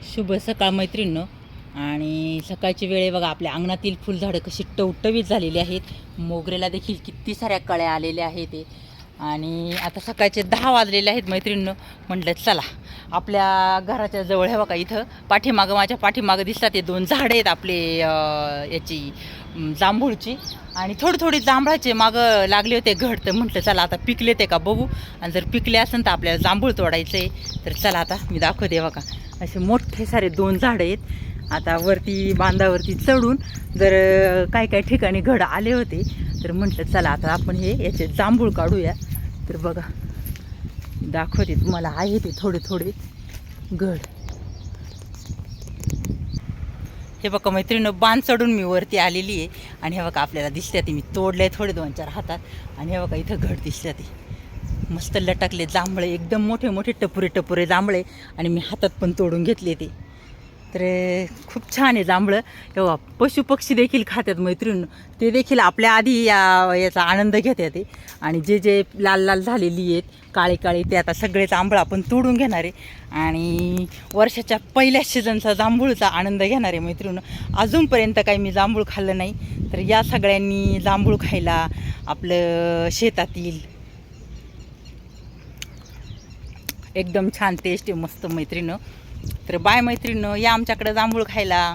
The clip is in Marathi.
शुभ सकाळ मैत्रिणींनो. आणि सकाळची वेळ आहे बघा. आपल्या अंगणातील फुलझाडं कशी टवटवीत झालेली आहेत. मोगरेला देखील किती साऱ्या कळ्या आलेल्या आहेत ते. आणि आता सकाळचे 10 वाजलेले आहेत मैत्रिणींनो. म्हटलं चला आपल्या घराच्या जवळ हे बघा, इथं पाठीमागं, माझ्या पाठीमागं दिसतात ते 2 झाडं आहेत आपले याची जांभूळची. आणि थोडी जांभळाचे मागं लागले होते घड. तर म्हटलं चला आता पिकले ते का बघू. आणि जर पिकले असेल तर आपल्याला जांभूळ तोडायचं आहे. तर चला आता मी दाखवते बघा. असे मोठे सारे 2 झाडं आहेत. आता वरती बांधावरती चढून जर काही ठिकाणी घड आले होते तर म्हटलं चला आता आपण याचे जांभूळ काढूया. तर बघा दाखवते तुम्हाला. आहे ते थोडे घड. हे बघा मैत्रिणीनं, बांध चढून मी वरती आलेली आहे. आणि हे बघा आपल्याला दिसते ती मी तोडले थोडे 2-4 हातात. आणि हे बघा इथं घड दिसते ती मस्त लटकले जांभळे, एकदम मोठे टपुरे जांभळे. आणि मी हातात पण तोडून घेतले ते. तर खूप छान आहे जांभळं. तेव्हा पशुपक्षी देखील खातात मैत्रिणी. ते देखील आपल्या आधी याचा आनंद घेतात ते. आणि जे लाल झालेली आहेत, काळे ते आता सगळे जांभळं आपण तोडून घेणार आहे. आणि वर्षाच्या पहिल्या सीझनचा जांभूळचा आनंद घेणार आहे मैत्रिणी. अजूनपर्यंत काही मी जांभूळ खाल्लं नाही. तर या सगळ्यांनी जांभूळ खायला आपलं शेतातील. एकदम छान टेस्ट आहे, मस्त मैत्रिणी. तर बाय मैत्रिणी, या आमच्याकडे जांभूळ खायला.